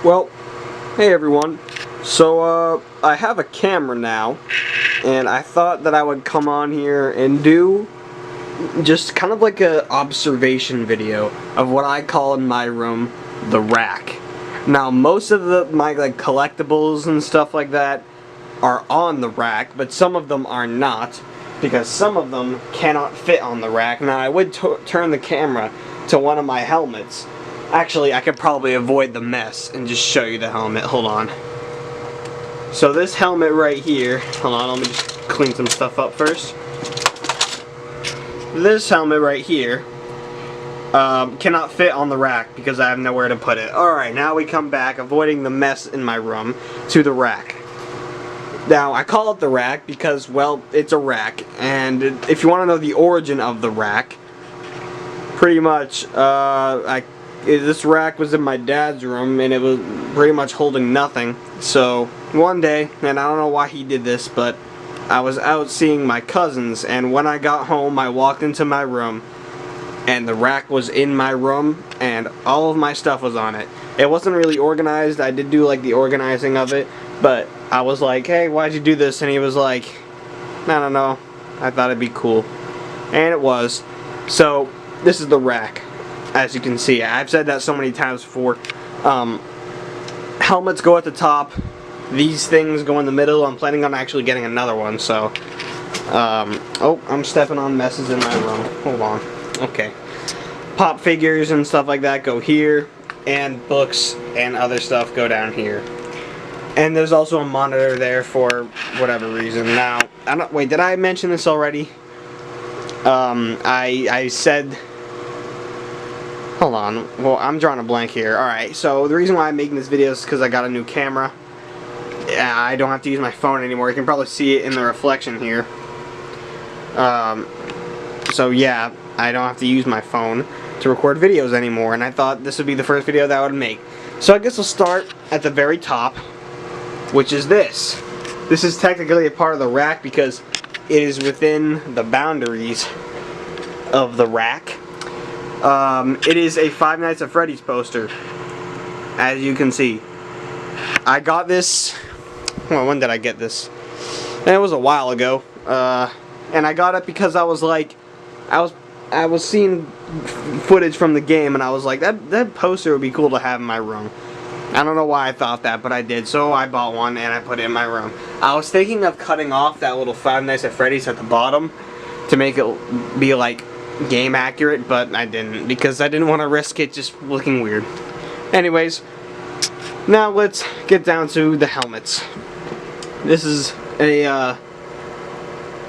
Well, hey everyone. So, I have a camera now, and I thought that I would come on here and do just kind of like a observation video of what I call in my room the rack. Now, most of my like collectibles and stuff like that are on the rack, but some of them are not, because some of them cannot fit on the rack. Now, I would turn the camera to one of my helmets. Actually, I could probably avoid the mess and just show you the helmet. Hold on. So this helmet right here, hold on, let me just clean some stuff up first. This helmet right here cannot fit on the rack because I have nowhere to put it. Alright, now we come back, avoiding the mess in my room, to the rack. Now, I call it the rack because, well, it's a rack, and if you want to know the origin of the rack, pretty much, this rack was in my dad's room, and it was pretty much holding nothing. So, one day, and I don't know why he did this, but I was out seeing my cousins, and when I got home, I walked into my room, and the rack was in my room, and all of my stuff was on it. It wasn't really organized. I did do, like, the organizing of it, but I was like, hey, why'd you do this? And he was like, I don't know. I thought it'd be cool. And it was. So, this is the rack. As you can see, I've said that so many times before. Helmets go at the top. These things go in the middle. I'm planning on actually getting another one, so. Oh, I'm stepping on messes in my room. Hold on. Okay. Pop figures and stuff like that go here, and books and other stuff go down here. And there's also a monitor there for whatever reason. Now, wait, did I mention this already? I said. Hold on, well, I'm drawing a blank here. Alright, so the reason why I'm making this video is because I got a new camera. I don't have to use my phone anymore. You can probably see it in the reflection here. So yeah, I don't have to use my phone to record videos anymore, and I thought this would be the first video that I would make. So I guess we'll start at the very top, which is this. This is technically a part of the rack because it is within the boundaries of the rack. It is a Five Nights at Freddy's poster, as you can see. I got this, well, when did I get this? And it was a while ago, and I got it because I was like, I was seeing footage from the game, and I was like, that poster would be cool to have in my room. I don't know why I thought that, but I did, so I bought one, and I put it in my room. I was thinking of cutting off that little Five Nights at Freddy's at the bottom to make it be like game accurate, but I didn't because I didn't want to risk it just looking weird. Anyways, now let's get down to the helmets. This is a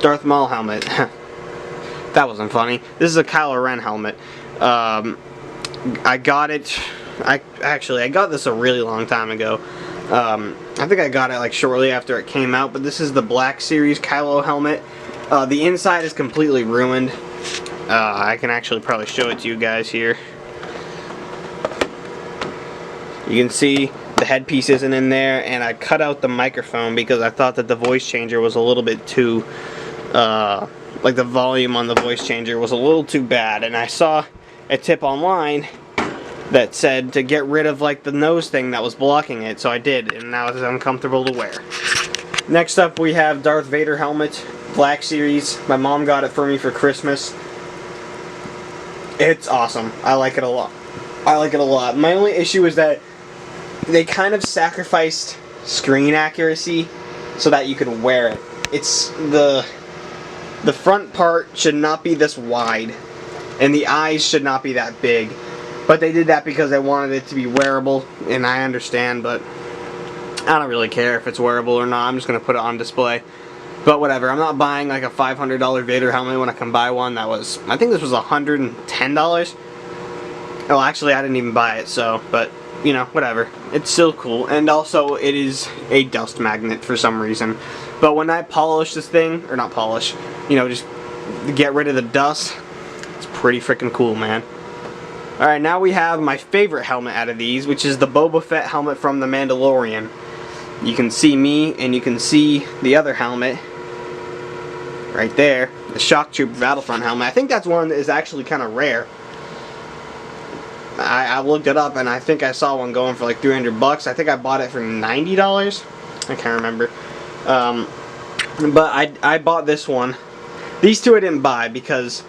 Darth Maul helmet. That wasn't funny. This is a Kylo Ren helmet. I got it. I got this a really long time ago. I think I got it like shortly after it came out. But this is the Black Series Kylo helmet. The inside is completely ruined. I can actually probably show it to you guys here. You can see the headpiece isn't in there, and I cut out the microphone because I thought that the voice changer was a little bit too, like the volume on the voice changer was a little too bad, and I saw a tip online that said to get rid of like the nose thing that was blocking it, so I did, and now it's uncomfortable to wear. Next up we have Darth Vader helmet, Black Series. My mom got it for me for Christmas. It's awesome. I like it a lot. I like it a lot. My only issue is that they kind of sacrificed screen accuracy so that you could wear it. It's the front part should not be this wide, and the eyes should not be that big. But they did that because they wanted it to be wearable, and I understand, but I don't really care if it's wearable or not. I'm just going to put it on display. But whatever, I'm not buying like a $500 Vader helmet when I can buy one that was, I think this was $110. Well, actually I didn't even buy it, so, but, you know, whatever. It's still cool, and also it is a dust magnet for some reason. But when I polish this thing, or not polish, you know, just get rid of the dust, it's pretty freaking cool, man. Alright, now we have my favorite helmet out of these, which is the Boba Fett helmet from the Mandalorian. You can see me, and you can see the other helmet right there, the Shock Trooper Battlefront helmet. I think that's one that is actually kind of rare. I looked it up and I think I saw one going for like $300. I think I bought it for $90. I can't remember. But I bought this one. These two I didn't buy because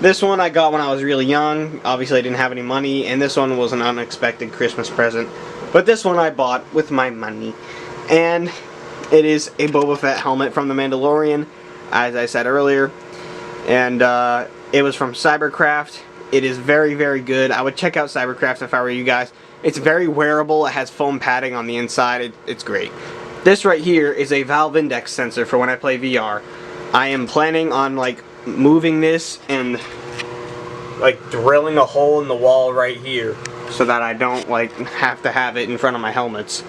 this one I got when I was really young. Obviously I didn't have any money, and this one was an unexpected Christmas present. But this one I bought with my money. And it is a Boba Fett helmet from the Mandalorian, as I said earlier. And it was from Cybercraft. It is very, very good. I would check out Cybercraft if I were you guys. It's very wearable. It has foam padding on the inside. It's great. This right here is a valve index sensor for when I play VR. I am planning on like moving this and like drilling a hole in the wall right here so that I don't like have to have it in front of my helmets.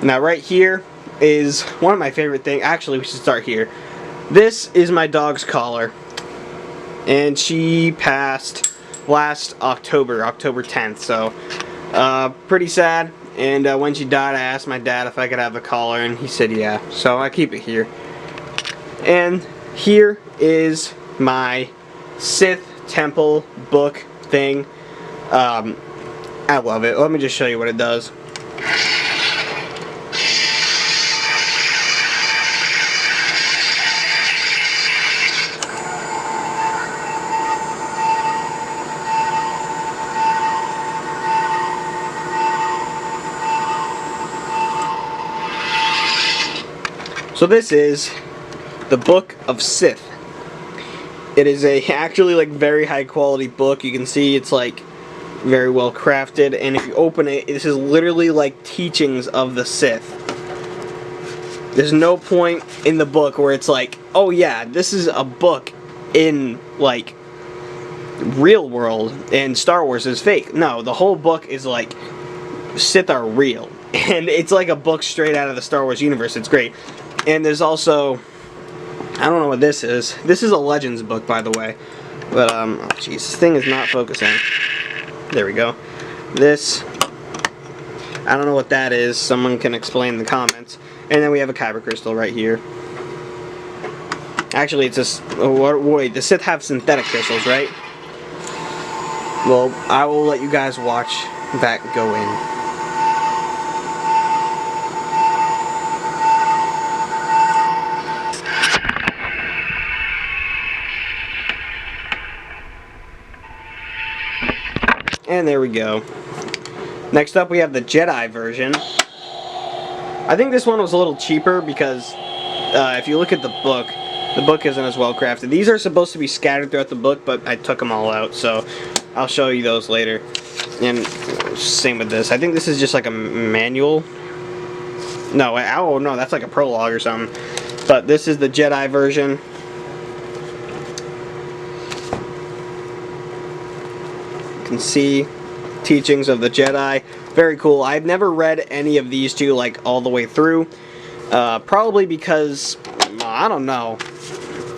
Now right here is one of my favorite things. Actually, we should start here. This is my dog's collar, and she passed last October 10th, so pretty sad. And when she died, I asked my dad if I could have the collar, and he said yeah, so I keep it here. And here is my Sith Temple book thing. I love it. Let me just show you what it does. So this is the Book of Sith. It is a actually like very high quality book. You can see it's like very well crafted, and if you open it, this is literally like teachings of the Sith. There's no point in the book where it's like, oh yeah, this is a book in like real world and Star Wars is fake. No, the whole book is like Sith are real, and it's like a book straight out of the Star Wars universe. It's great. And there's also, I don't know what this is. This is a Legends book, by the way. But, oh jeez, this thing is not focusing. There we go. This, I don't know what that is. Someone can explain in the comments. And then we have a Kyber crystal right here. Actually, it's just, oh, wait, the Sith have synthetic crystals, right? Well, I will let you guys watch that go in. And there we go. Next up we have the Jedi version. I think this one was a little cheaper because if you look at the book isn't as well crafted. These are supposed to be scattered throughout the book, but I took them all out, so I'll show you those later. And same with this. I think this is just like a manual. No, oh no, that's like a prologue or something. But this is the Jedi version. Can see teachings of the Jedi. Very cool. I've never read any of these two like all the way through. Probably because I don't know.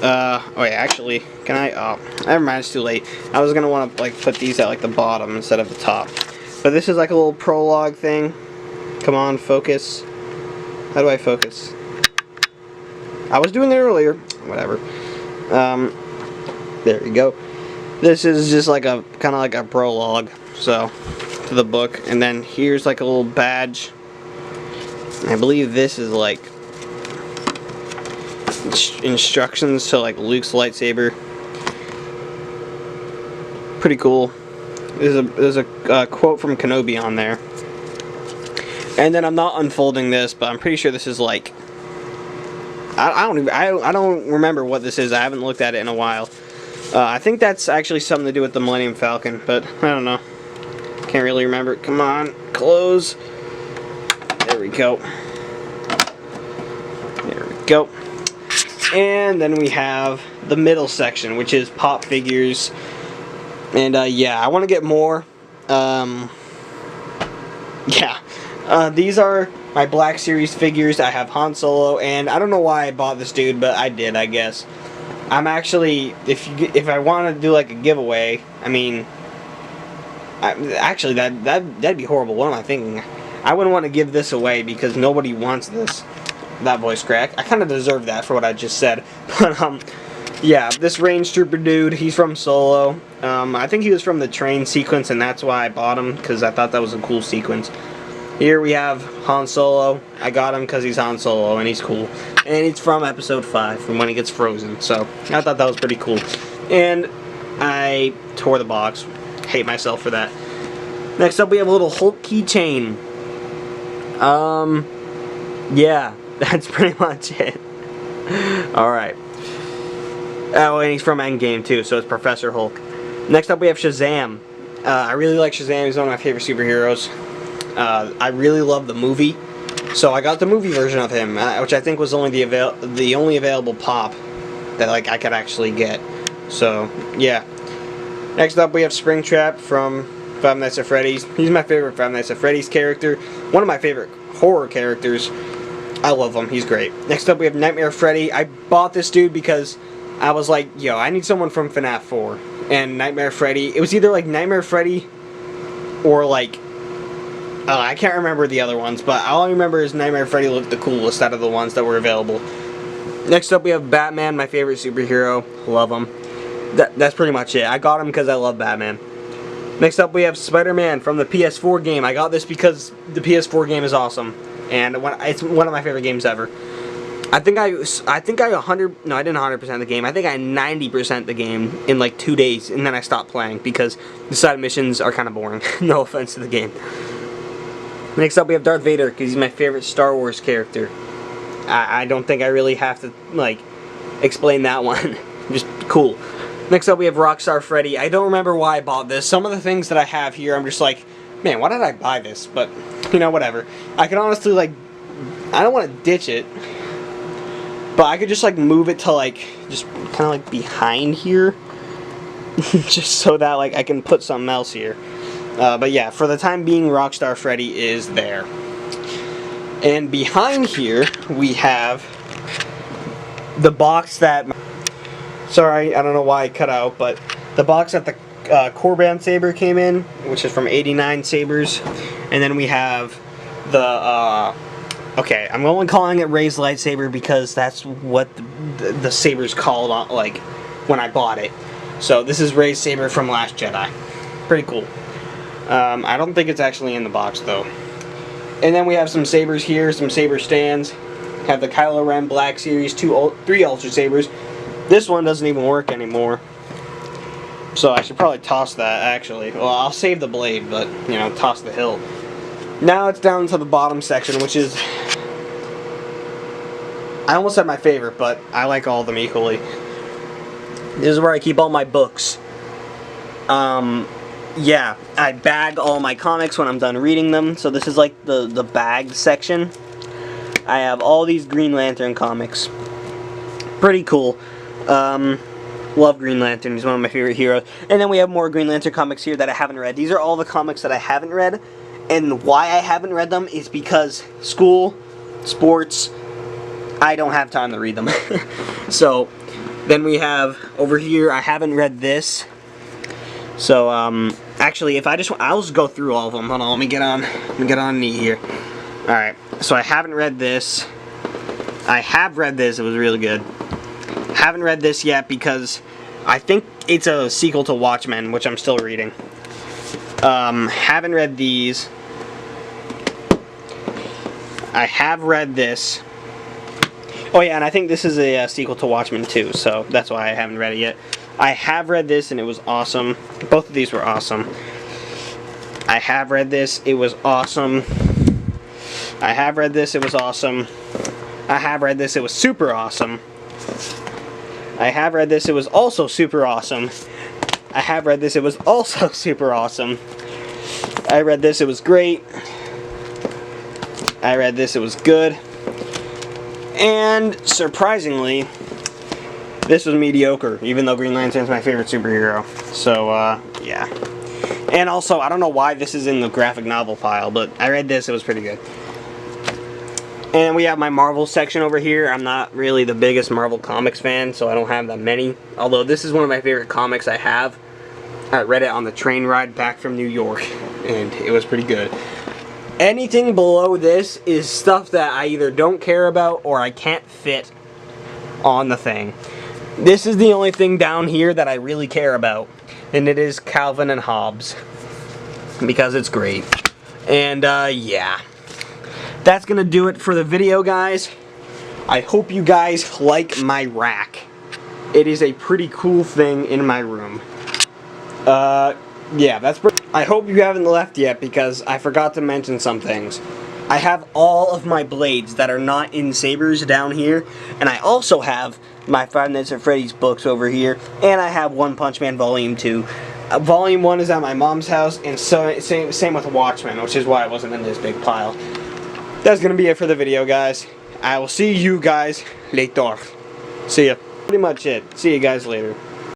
Oh yeah, actually, can I? Oh, never mind. It's too late. I was gonna want to like put these at like the bottom instead of the top. But this is like a little prologue thing. Come on, focus. How do I focus? I was doing it earlier. Whatever. There you go. This is just like a kind of like a prologue, so to the book, and then here's like a little badge. I believe this is like instructions to like Luke's lightsaber. Pretty cool. There's a quote from Kenobi on there, and then I'm not unfolding this, but I'm pretty sure this is like I don't remember what this is. I haven't looked at it in a while. I think that's actually something to do with the Millennium Falcon, but I don't know. Can't really remember. Come on, close. There we go. There we go. And then we have the middle section, which is pop figures. And yeah, I want to get more. Yeah. These are my Black Series figures. I have Han Solo, and I don't know why I bought this dude, but I did, I guess. I'm actually, if I want to do like a giveaway, I mean, actually that'd be horrible. What am I thinking? I wouldn't want to give this away because nobody wants this. That voice crack. I kind of deserve that for what I just said. But Yeah, this range trooper dude, he's from Solo. I think he was from the train sequence, and that's why I bought him, because I thought that was a cool sequence. Here we have Han Solo. I got him because he's Han Solo, and he's cool. And it's from Episode 5, from when he gets frozen, so I thought that was pretty cool. And I tore the box. Hate myself for that. Next up, we have a little Hulk keychain. Yeah, that's pretty much it. Alright. Oh, and he's from Endgame too, so it's Professor Hulk. Next up we have Shazam. I really like Shazam, he's one of my favorite superheroes. I really love the movie, so I got the movie version of him, which I think was only the only available pop that like I could actually get. So, yeah. Next up we have Springtrap from Five Nights at Freddy's. He's my favorite Five Nights at Freddy's character. One of my favorite horror characters. I love him, he's great. Next up we have Nightmare Freddy. I bought this dude because I was like, yo, I need someone from FNAF 4. And Nightmare Freddy, it was either like Nightmare Freddy or like, I can't remember the other ones, but all I remember is Nightmare Freddy looked the coolest out of the ones that were available. Next up we have Batman, my favorite superhero. Love him. That's pretty much it. I got him because I love Batman. Next up we have Spider-Man from the PS4 game. I got this because the PS4 game is awesome. And it's one of my favorite games ever. I think I didn't 100% the game. I think I 90% the game in like 2 days, and then I stopped playing because the side missions are kind of boring. No offense to the game. Next up we have Darth Vader, because he's my favorite Star Wars character. I don't think I really have to like explain that one. Just cool. Next up we have Rockstar Freddy. I don't remember why I bought this. Some of the things that I have here, I'm just like, man, why did I buy this? But, you know, whatever. I can honestly, like, I don't want to ditch it, but I could just, like, move it to, like, just kind of, like, behind here. Just so that, like, I can put something else here. But, yeah, for the time being, Rockstar Freddy is there. And behind here, we have the box that... Sorry, I don't know why I cut out, but the box that the Corban Saber came in, which is from 89 Sabers. And then we have the... okay, I'm only calling it Rey's lightsaber because that's what the saber's called on, like, when I bought it. So this is Rey's saber from Last Jedi. Pretty cool. I don't think it's actually in the box though. And then we have some sabers here, some saber stands. Have the Kylo Ren Black Series 3 Ultra Sabers. This one doesn't even work anymore. So I should probably toss that actually. Well, I'll save the blade, but, you know, toss the hilt. Now it's down to the bottom section, which is... I almost said my favorite, but I like all of them equally. This is where I keep all my books. Yeah, I bag all my comics when I'm done reading them. So this is like the bag section. I have all these Green Lantern comics. Pretty cool. Love Green Lantern. He's one of my favorite heroes. And then we have more Green Lantern comics here that I haven't read. These are all the comics that I haven't read. And why I haven't read them is because school, sports, I don't have time to read them. So, then we have, over here, I haven't read this. So, actually, if I'll just go through all of them. Hold on, let me get on a knee here. Alright, so I haven't read this. I have read this, it was really good. Haven't read this yet because I think it's a sequel to Watchmen, which I'm still reading. Haven't read these. I have read this. Oh yeah, and I think this is a sequel to Watchmen too, so that's why I haven't read it yet. I have read this and it was awesome. Both of these were awesome. I have read this, it was awesome. I have read this, it was awesome. I have read this, it was super awesome. I have read this, it was also super awesome. I have read this, it was also super awesome. I read this, it was great. I read this, it was good. And, surprisingly, this was mediocre, even though Green Lantern's my favorite superhero. So, yeah. And also, I don't know why this is in the graphic novel pile, but I read this, it was pretty good. And we have my Marvel section over here. I'm not really the biggest Marvel Comics fan, so I don't have that many. Although, this is one of my favorite comics I have. I read it on the train ride back from New York, and it was pretty good. Anything below this is stuff that I either don't care about or I can't fit on the thing. This is the only thing down here that I really care about, and it is Calvin and Hobbes, because it's great. And yeah, that's gonna do it for the video, guys. I hope you guys like my rack. It is a pretty cool thing in my room. Yeah, that's pretty. I hope you haven't left yet, because I forgot to mention some things. I have all of my blades that are not in Sabers down here, and I also have my Five Nights at Freddy's books over here, and I have One Punch Man Volume 2. Volume 1 is at my mom's house, and so same with Watchmen, which is why it wasn't in this big pile. That's gonna be it for the video, guys. I will see you guys later. See ya. Pretty much it. See you guys later.